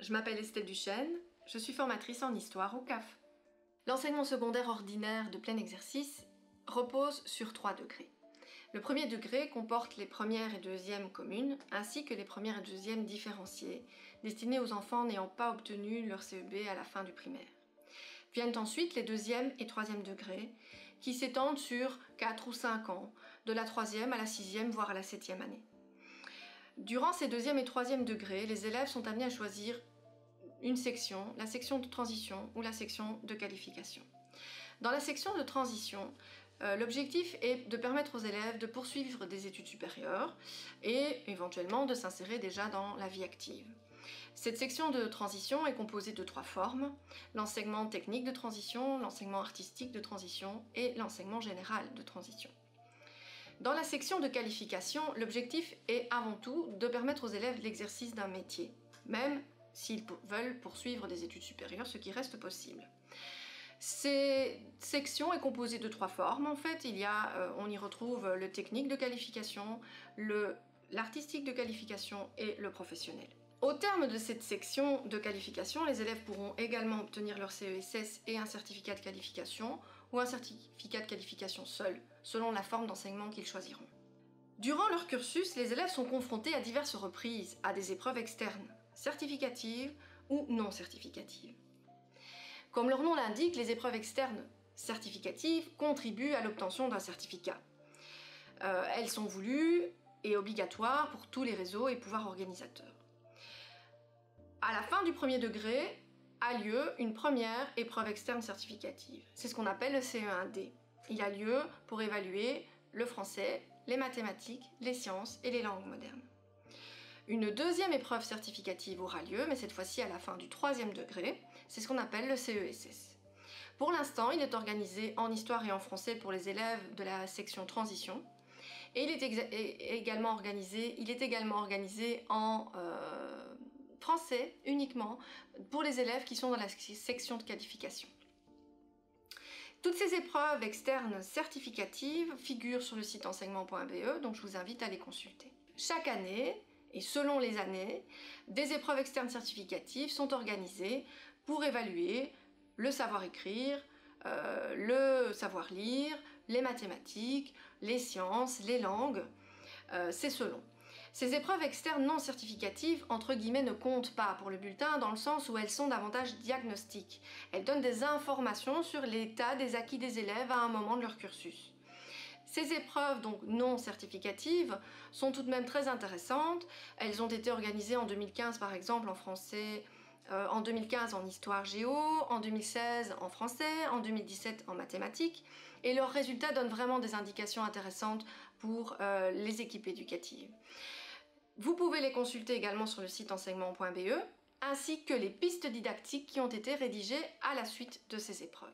Je m'appelle Estelle Duchesne, je suis formatrice en histoire au CAF. L'enseignement secondaire ordinaire de plein exercice repose sur 3 degrés. Le premier degré comporte les premières et deuxièmes communes, ainsi que les premières et deuxièmes différenciées, destinées aux enfants n'ayant pas obtenu leur CEB à la fin du primaire. Viennent ensuite les deuxième et troisième degrés, qui s'étendent sur 4 ou 5 ans, de la troisième à la sixième, voire à la septième année. Durant ces deuxième et troisième degrés, les élèves sont amenés à choisir une section, la section de transition ou la section de qualification. Dans la section de transition, l'objectif est de permettre aux élèves de poursuivre des études supérieures et éventuellement de s'insérer déjà dans la vie active. Cette section de transition est composée de 3 formes, l'enseignement technique de transition, l'enseignement artistique de transition et l'enseignement général de transition. Dans la section de qualification, l'objectif est avant tout de permettre aux élèves l'exercice d'un métier, même s'ils veulent poursuivre des études supérieures, ce qui reste possible. Cette section est composée de 3 formes en fait. On y retrouve le technique de qualification, l'artistique de qualification et le professionnel. Au terme de cette section de qualification, les élèves pourront également obtenir leur CESS et un certificat de qualification ou un certificat de qualification seul, selon la forme d'enseignement qu'ils choisiront. Durant leur cursus, les élèves sont confrontés à diverses reprises à des épreuves externes, certificatives ou non certificatives. Comme leur nom l'indique, les épreuves externes certificatives contribuent à l'obtention d'un certificat. Elles sont voulues et obligatoires pour tous les réseaux et pouvoirs organisateurs. À la fin du premier degré a lieu une première épreuve externe certificative. C'est ce qu'on appelle le CE1D. Il a lieu pour évaluer le français, les mathématiques, les sciences et les langues modernes. Une deuxième épreuve certificative aura lieu, mais cette fois-ci à la fin du troisième degré. C'est ce qu'on appelle le CESS. Pour l'instant, il est organisé en histoire et en français pour les élèves de la section transition. Et il est également organisé en français uniquement pour les élèves qui sont dans la section de qualification. Toutes ces épreuves externes certificatives figurent sur le site enseignement.be, donc je vous invite à les consulter. Chaque année, et selon les années, des épreuves externes certificatives sont organisées pour évaluer le savoir-écrire, le savoir-lire, les mathématiques, les sciences, les langues, c'est selon. Ces épreuves externes non certificatives, entre guillemets, ne comptent pas pour le bulletin dans le sens où elles sont davantage diagnostiques. Elles donnent des informations sur l'état des acquis des élèves à un moment de leur cursus. Ces épreuves, donc non certificatives, sont tout de même très intéressantes. Elles ont été organisées en 2015 par exemple en français, en 2015 en histoire géo, en 2016 en français, en 2017 en mathématiques, et leurs résultats donnent vraiment des indications intéressantes pour les équipes éducatives. Vous pouvez les consulter également sur le site enseignement.be, ainsi que les pistes didactiques qui ont été rédigées à la suite de ces épreuves.